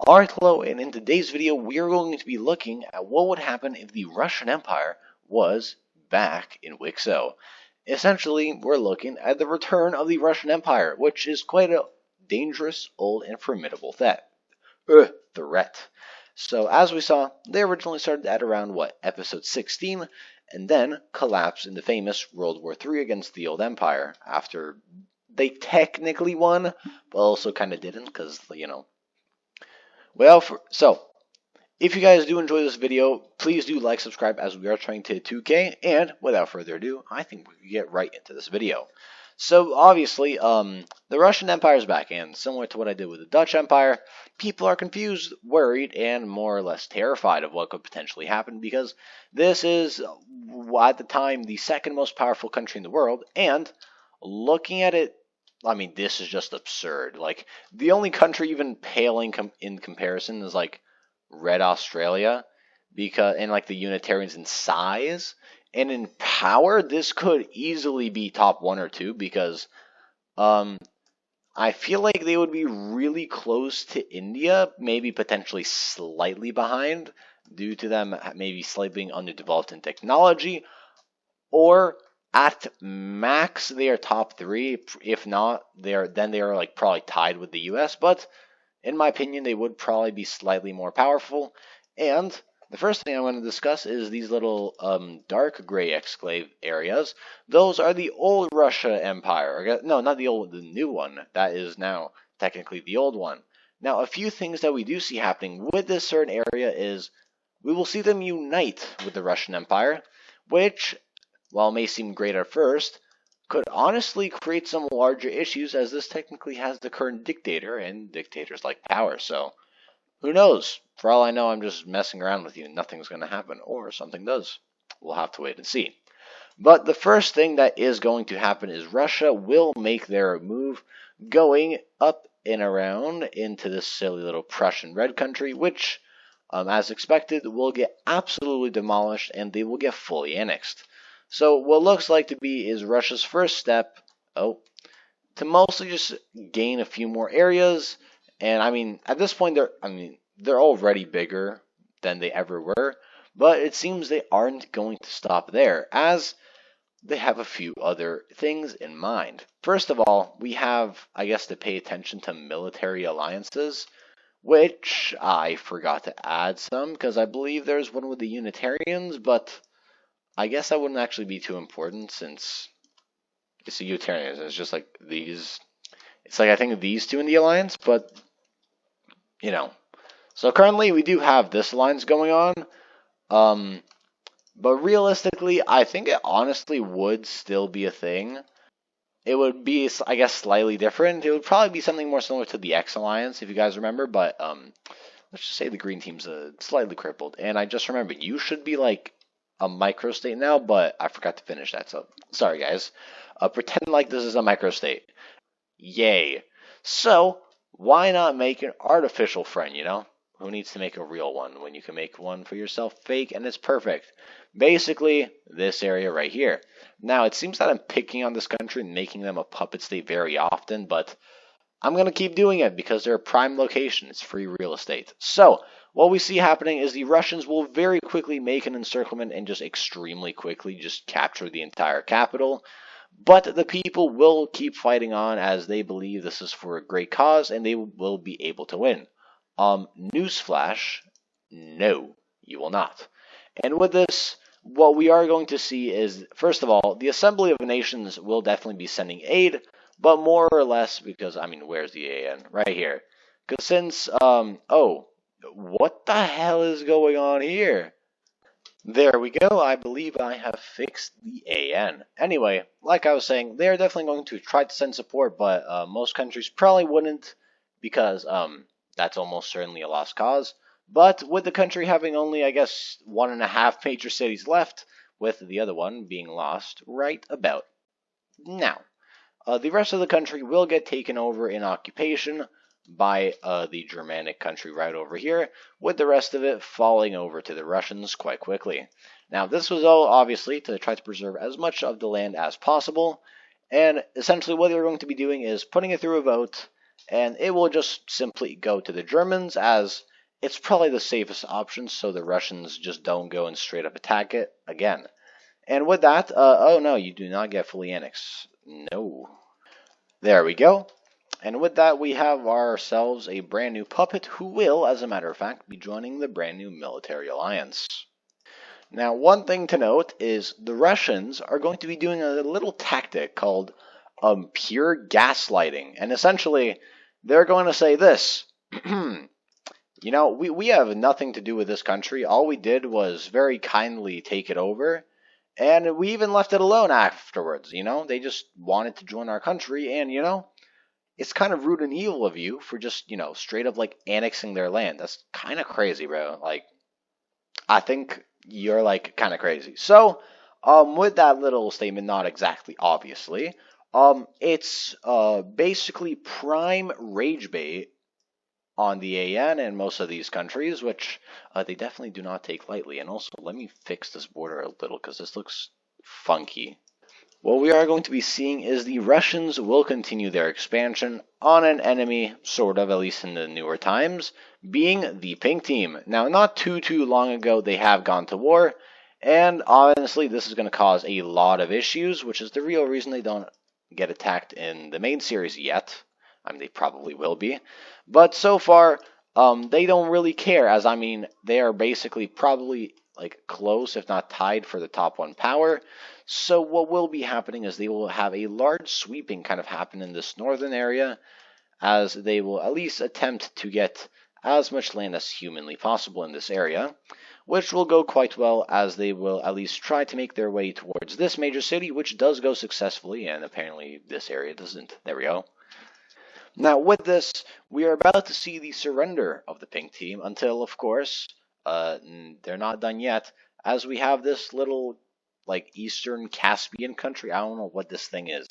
Alright, hello, and in today's video we are going to be looking at what would happen if the Russian Empire was back in WICSO. Essentially, we're looking at the return of the Russian Empire, which is quite a dangerous, old, and formidable threat. So, as we saw, they originally started at around, episode 16, and then collapsed in the famous World War III against the old empire, after they technically won, but also kind of didn't, because, so, if you guys do enjoy this video, please do like, subscribe, as we are trying to hit 2K, and without further ado, I think we can get right into this video. So, obviously, the Russian Empire is back, and similar to what I did with the Dutch Empire, people are confused, worried, and more or less terrified of what could potentially happen, because this is, at the time, the second most powerful country in the world, and looking at it, I mean, this is just absurd. Like, the only country even paling in comparison is, like, Red Australia, and, like, the Unitarians in size. And in power, this could easily be top 1 or 2, because, I feel like they would be really close to India, maybe potentially slightly behind, due to them maybe slightly being underdeveloped in technology, or at max, they are top 3. If not, they are like probably tied with the U.S. But in my opinion, they would probably be slightly more powerful. And the first thing I want to discuss is these little dark gray exclave areas. Those are the old Russia Empire. No, not the new one. That is now technically the old one. Now, a few things that we do see happening with this certain area is we will see them unite with the Russian Empire, which, while it may seem great at first, could honestly create some larger issues, as this technically has the current dictator, and dictators like power, so who knows? For all I know, I'm just messing around with you and nothing's going to happen, or something does. We'll have to wait and see. But the first thing that is going to happen is Russia will make their move going up and around into this silly little Prussian red country, which, as expected, will get absolutely demolished and they will get fully annexed. So what looks like to be is Russia's first step, to mostly just gain a few more areas. And I mean, at this point, they're already bigger than they ever were, but it seems they aren't going to stop there, as they have a few other things in mind. First of all, we have, I guess, to pay attention to military alliances, which I forgot to add some, because I believe there's one with the Unitarians, but I guess that wouldn't actually be too important, since it's the Unitarians. It's just like these. It's like, I think, these two in the alliance, but, So currently we do have this alliance going on, but realistically, I think it honestly would still be a thing. It would be, I guess, slightly different. It would probably be something more similar to the X alliance, if you guys remember, but, let's just say the green team's slightly crippled. And I just remembered, you should be, like, a microstate now, but I forgot to finish that, so sorry guys. Pretend like this is a microstate. Yay. So, why not make an artificial friend, Who needs to make a real one when you can make one for yourself fake and it's perfect? Basically, this area right here. Now, it seems that I'm picking on this country and making them a puppet state very often, but I'm going to keep doing it because they're a prime location. It's free real estate. So, what we see happening is the Russians will very quickly make an encirclement and just extremely quickly just capture the entire capital. But the people will keep fighting on, as they believe this is for a great cause and they will be able to win. Newsflash, no, you will not. And with this, what we are going to see is, first of all, the Assembly of Nations will definitely be sending aid, but more or less because, where's the AN? Right here. Because since, what the hell is going on here? There we go. I believe I have fixed the AN. Anyway, like I was saying, they are definitely going to try to send support, but most countries probably wouldn't, because that's almost certainly a lost cause. But with the country having only, I guess, 1.5 major cities left, with the other one being lost right about now. The rest of the country will get taken over in occupation by the Germanic country right over here, with the rest of it falling over to the Russians quite quickly. Now, this was all obviously to try to preserve as much of the land as possible, and essentially what they're going to be doing is putting it through a vote, and it will just simply go to the Germans, as it's probably the safest option, so the Russians just don't go and straight up attack it again. And with that, oh no, you do not get fully annexed. No. There we go. And with that, we have ourselves a brand new puppet who will, as a matter of fact, be joining the brand new military alliance. Now, one thing to note is the Russians are going to be doing a little tactic called pure gaslighting. And essentially, they're going to say this. You know, we have nothing to do with this country. All we did was very kindly take it over. And we even left it alone afterwards, you know? They just wanted to join our country, and, you know, it's kind of rude and evil of you for just, you know, straight up, like, annexing their land. That's kind of crazy, bro. Like, I think you're, like, kind of crazy. So, with that little statement, not exactly, obviously, it's, basically prime rage bait on the AN and most of these countries, which they definitely do not take lightly. And also, let me fix this border a little, because this looks funky. What we are going to be seeing is the Russians will continue their expansion on an enemy, sort of, at least in the newer times, being the pink team. Now, not too long ago, they have gone to war, and honestly, this is going to cause a lot of issues, which is the real reason they don't get attacked in the main series yet. I mean, they probably will be. But so far, they don't really care, as I mean, they are basically probably like close, if not tied, for the top 1 power. So what will be happening is they will have a large sweeping kind of happen in this northern area, as they will at least attempt to get as much land as humanly possible in this area, which will go quite well, as they will at least try to make their way towards this major city, which does go successfully, and apparently this area doesn't. There we go. Now, with this, we are about to see the surrender of the pink team until, of course, they're not done yet, as we have this little, like, Eastern Caspian country. I don't know what this thing is.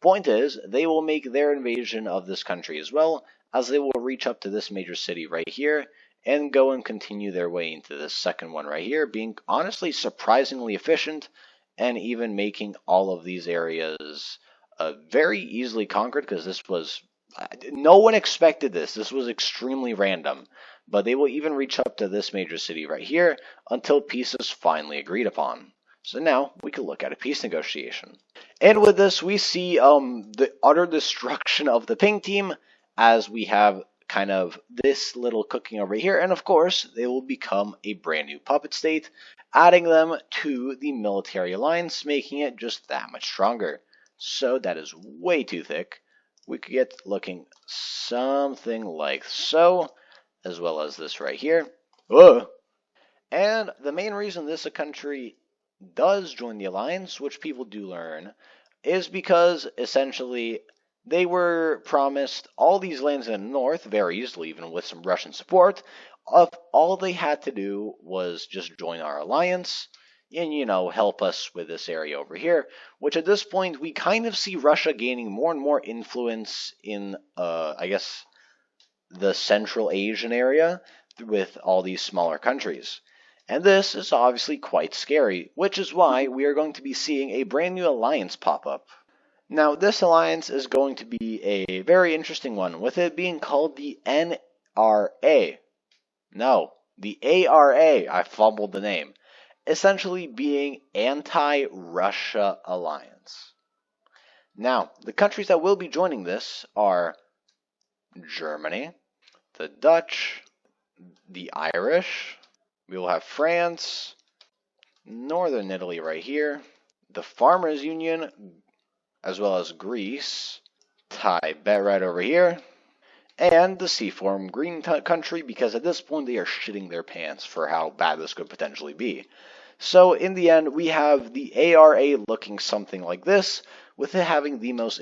Point is, they will make their invasion of this country as well, as they will reach up to this major city right here and go and continue their way into this second one right here, being honestly surprisingly efficient and even making all of these areas very easily conquered, because this was... no one expected this. This was extremely random. But they will even reach up to this major city right here until peace is finally agreed upon. So now we can look at a peace negotiation. And with this, we see the utter destruction of the pink team, as we have kind of this little cooking over here. And of course, they will become a brand new puppet state, adding them to the military alliance, making it just that much stronger. So that is way too thick. We could get looking something like so, as well as this right here. Whoa. And the main reason this country does join the alliance, which people do learn, is because essentially they were promised all these lands in the north very easily, even with some Russian support. All they had to do was just join our alliance and, you know, help us with this area over here, which at this point we kind of see Russia gaining more and more influence in, I guess, the Central Asian area with all these smaller countries. And this is obviously quite scary, which is why we are going to be seeing a brand new alliance pop up. Now, this alliance is going to be a very interesting one, with it being called the NRA. No, the ARA. I fumbled the name. Essentially being anti-Russia alliance. Now, the countries that will be joining this are Germany, the Dutch, the Irish, we will have France, Northern Italy right here, the Farmers Union, as well as Greece, Tibet right over here, and the Seaform Green country, because at this point they are shitting their pants for how bad this could potentially be. So in the end, we have the ARA looking something like this, with it having the most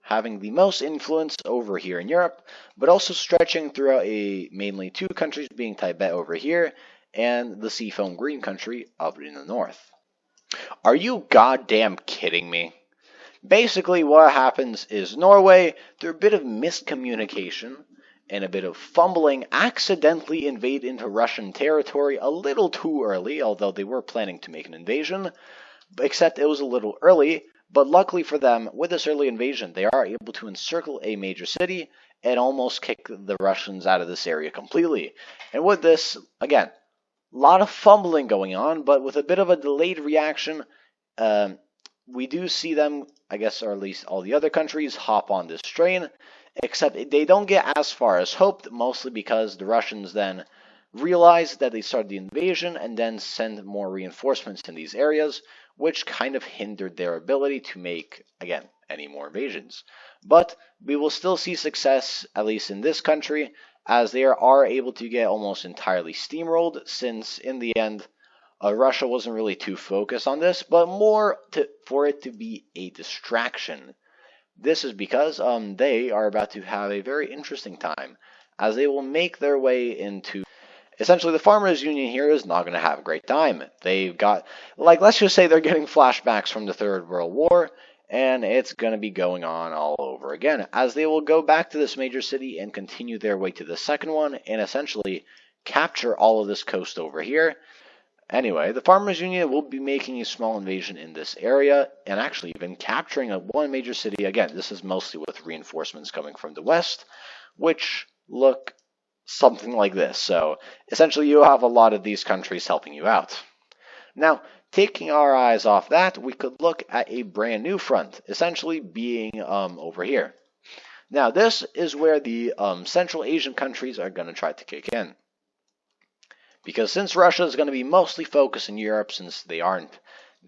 having the most influence over here in Europe, but also stretching throughout mainly 2 countries, being Tibet over here and the Seafoam Green country up in the north. Are you goddamn kidding me? Basically, what happens is Norway, through a bit of miscommunication and a bit of fumbling, accidentally invade into Russian territory a little too early, although they were planning to make an invasion, except it was a little early, But luckily for them, with this early invasion, they are able to encircle a major city and almost kick the Russians out of this area completely. And with this, again, a lot of fumbling going on, but with a bit of a delayed reaction, um, we do see them, I guess, or at least all the other countries, hop on this train, except they don't get as far as hoped, mostly because the Russians then realized that they started the invasion and then send more reinforcements in these areas, which kind of hindered their ability to make, again, any more invasions. But we will still see success, at least in this country, as they are able to get almost entirely steamrolled, since in the end, Russia wasn't really too focused on this, but more for it to be a distraction. This is because they are about to have a very interesting time, as they will make their way into. Essentially, the Farmers Union here is not going to have a great time. They've got, like, let's just say they're getting flashbacks from the Third World War, and it's going to be going on all over again, as they will go back to this major city and continue their way to the second one, and essentially capture all of this coast over here. Anyway, the Farmers Union will be making a small invasion in this area, and actually even capturing one major city. Again, this is mostly with reinforcements coming from the west, which look something like this. So essentially you have a lot of these countries helping you out. Now, taking our eyes off that, we could look at a brand new front, essentially being over here. Now, this is where the Central Asian countries are going to try to kick in. Because since Russia is going to be mostly focused in Europe, since they aren't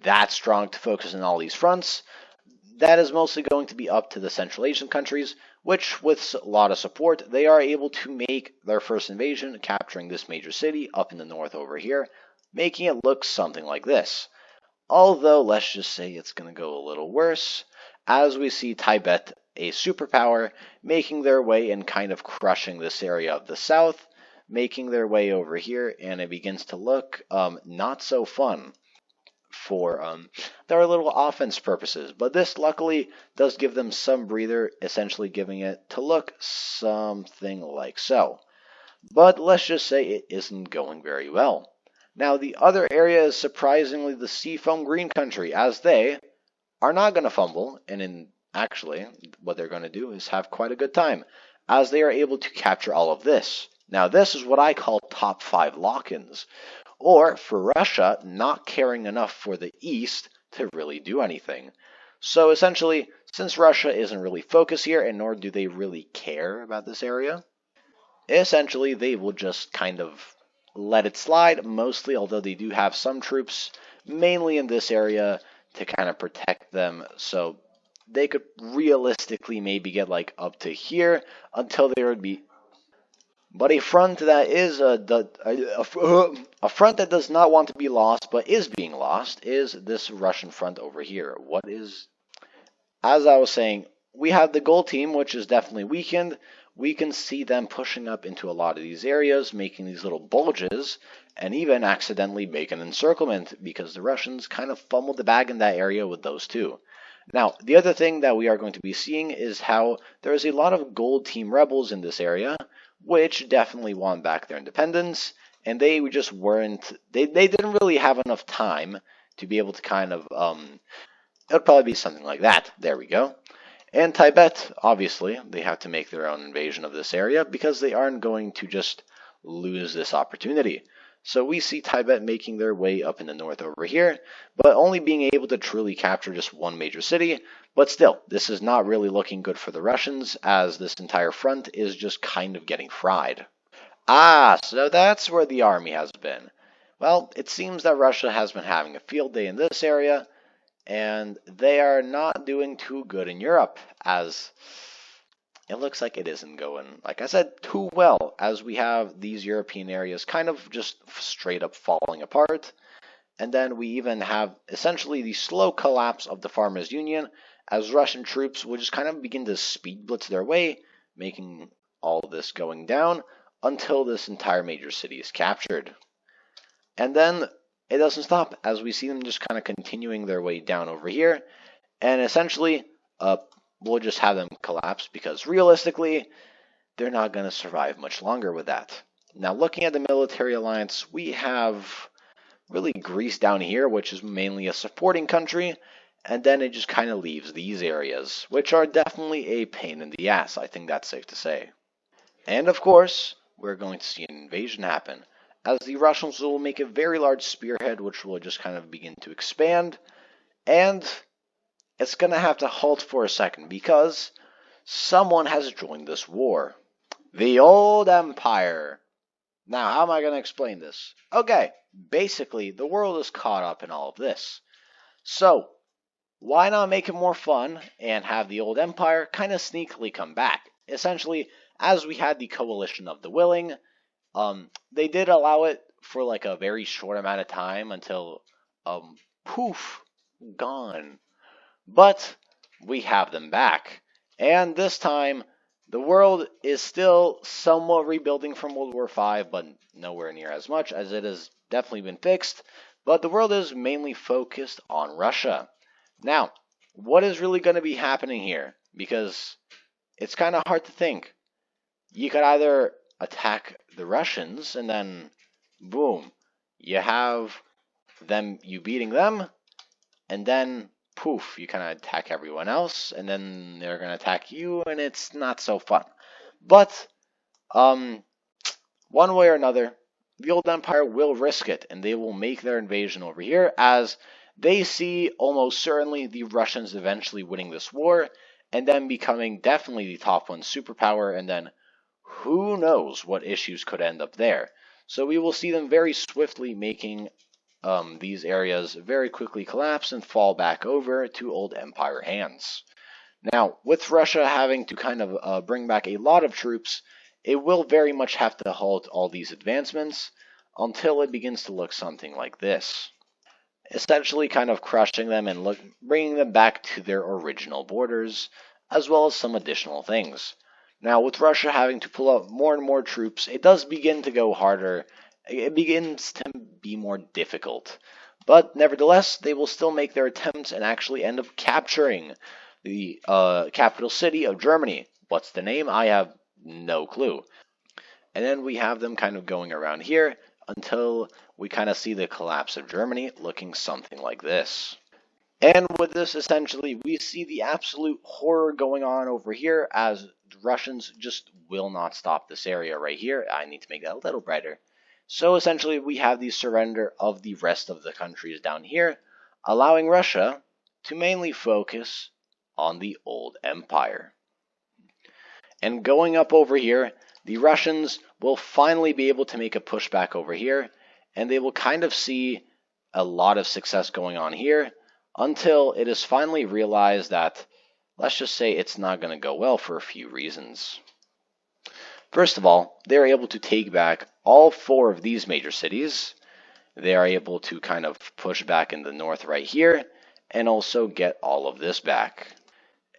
that strong to focus on all these fronts, that is mostly going to be up to the Central Asian countries, which, with a lot of support, they are able to make their first invasion, capturing this major city up in the north over here, making it look something like this. Although, let's just say it's going to go a little worse, as we see Tibet, a superpower, making their way and kind of crushing this area of the south, making their way over here, and it begins to look not so fun for their little offense purposes. But this luckily does give them some breather, essentially giving it to look something like so. But let's just say it isn't going very well. Now the other area is surprisingly the Seafoam Green country, as they are not going to fumble, and actually what they're going to do is have quite a good time, as they are able to capture all of this. Now this is what I call top 5 lock-ins, or for Russia not caring enough for the East to really do anything. So essentially, since Russia isn't really focused here, and nor do they really care about this area, essentially they will just kind of let it slide, mostly, although they do have some troops, mainly in this area, to kind of protect them, so they could realistically maybe get like up to here, until there would be. But a front that is a front that does not want to be lost, but is being lost, is this Russian front over here. What is, as I was saying, we have the gold team, which is definitely weakened. We can see them pushing up into a lot of these areas, making these little bulges, and even accidentally make an encirclement, because the Russians kind of fumbled the bag in that area with those two. Now, the other thing that we are going to be seeing is how there is a lot of gold team rebels in this area, which definitely want back their independence, and they just weren't, they didn't really have enough time to be able to kind of, it would probably be something like that. There we go. And Tibet, obviously, they have to make their own invasion of this area, because they aren't going to just lose this opportunity. So we see Tibet making their way up in the north over here, but only being able to truly capture just one major city. But still, this is not really looking good for the Russians, as this entire front is just kind of getting fried. Ah, so that's where the army has been. Well, it seems that Russia has been having a field day in this area, and they are not doing too good in Europe, as it looks like it isn't going, like I said, too well, as we have these European areas kind of just straight up falling apart. And then we even have essentially the slow collapse of the Farmers Union, as Russian troops will just kind of begin to speed blitz their way, making all of this going down until this entire major city is captured. And then it doesn't stop, as we see them just kind of continuing their way down over here, and essentially we'll just have them collapse, because realistically, they're not going to survive much longer with that. Now, looking at the military alliance, we have really Greece down here, which is mainly a supporting country, and then it just kind of leaves these areas, which are definitely a pain in the ass. I think that's safe to say. And of course, we're going to see an invasion happen, as the Russians will make a very large spearhead, which will just kind of begin to expand, and it's going to have to halt for a second because someone has joined this war. The old empire. Now, how am I going to explain this? Okay, basically, the world is caught up in all of this. So, why not make it more fun and have the old empire kind of sneakily come back? Essentially, as we had the coalition of the willing, they did allow it for like a very short amount of time until, poof, gone. But we have them back. And this time, the world is still somewhat rebuilding from World War V, but nowhere near as much as it has definitely been fixed. But the world is mainly focused on Russia. Now, what is really going to be happening here? Because it's kind of hard to think. You could either attack the Russians and then, boom, you have you beating them, and then poof, you kind of attack everyone else, and then they're going to attack you, and it's not so fun. But, one way or another, the old empire will risk it, and they will make their invasion over here, as they see almost certainly the Russians eventually winning this war, and then becoming definitely the top one superpower, and then who knows what issues could end up there. So we will see them very swiftly making these areas very quickly collapse and fall back over to old empire hands. Now, with Russia having to kind of bring back a lot of troops, it will very much have to halt all these advancements until it begins to look something like this. Essentially kind of crushing them and bringing them back to their original borders, as well as some additional things. Now, with Russia having to pull out more and more troops, it does begin to go harder. It begins to be more difficult. But nevertheless, they will still make their attempts and actually end up capturing the capital city of Germany. What's the name? I have no clue. And then we have them kind of going around here until we kind of see the collapse of Germany looking something like this. And with this, essentially, we see the absolute horror going on over here as the Russians just will not stop this area right here. I need to make that a little brighter. So essentially, we have the surrender of the rest of the countries down here, allowing Russia to mainly focus on the old empire. And going up over here, the Russians will finally be able to make a pushback over here, and they will kind of see a lot of success going on here, until it is finally realized that, let's just say, it's not going to go well for a few reasons. First of all, they're able to take back all 4 of these major cities. They are able to kind of push back in the north right here, and also get all of this back.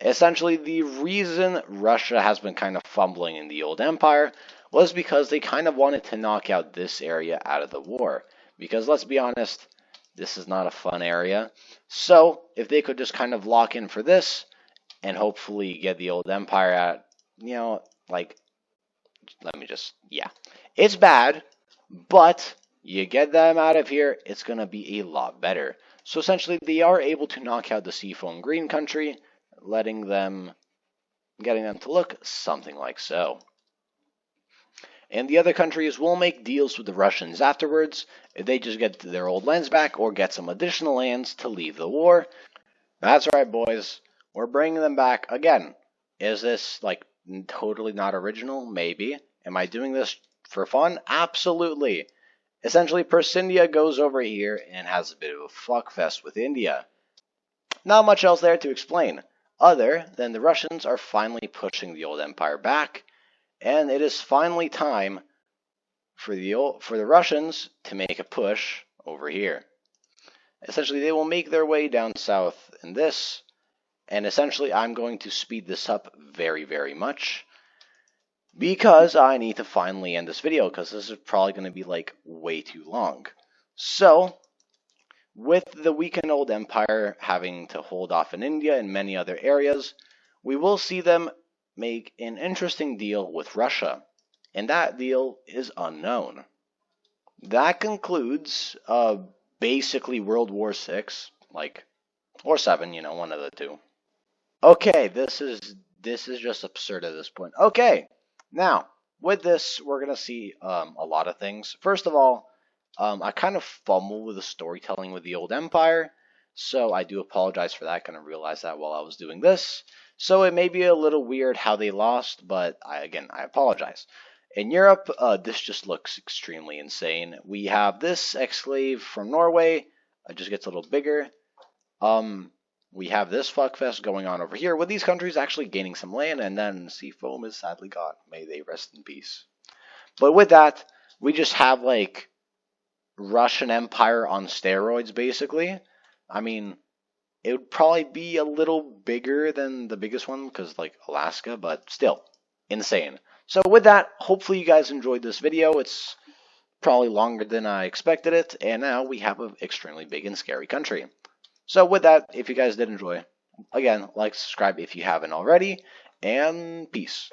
Essentially, the reason Russia has been kind of fumbling in the old empire was because they kind of wanted to knock out this area out of the war. Because let's be honest, this is not a fun area. So, if they could just kind of lock in for this, and hopefully get the old empire out, it's bad, but you get them out of here, it's going to be a lot better. So essentially, they are able to knock out the seafoam green country, getting them to look something like so. And the other countries will make deals with the Russians afterwards, if they just get their old lands back or get some additional lands to leave the war. That's right, boys. We're bringing them back again. Is this, totally not original? Maybe. Am I doing this for fun? Absolutely. Essentially, Persindia goes over here and has a bit of a fuckfest with India. Not much else there to explain, other than the Russians are finally pushing the old empire back, and it is finally time for the Russians to make a push over here. Essentially, they will make their way down south in this, and essentially I'm going to speed this up very, very much, because I need to finally end this video, because this is probably going to be way too long. So, with the weakened old empire having to hold off in India and many other areas, we will see them make an interesting deal with Russia, and that deal is unknown. That concludes basically World War VI, or 7, you know, one of the two. Okay, this is just absurd at this point. Okay, now with this, we're gonna see a lot of things. First of all, I kind of fumbled with the storytelling with the old empire, so I do apologize for that. Kind of realized that while I was doing this, so it may be a little weird how they lost, but I apologize. In Europe, this just looks extremely insane. We have this exclave from Norway. It just gets a little bigger. Um, we have this fuckfest going on over here with these countries actually gaining some land, and then Seafoam is sadly gone. May they rest in peace. But with that, we just have like Russian Empire on steroids, basically. I mean, it would probably be a little bigger than the biggest one because like Alaska, but still insane. So with that, hopefully you guys enjoyed this video. It's probably longer than I expected it, and now we have an extremely big and scary country. So with that, if you guys did enjoy, again, like, subscribe if you haven't already, and peace.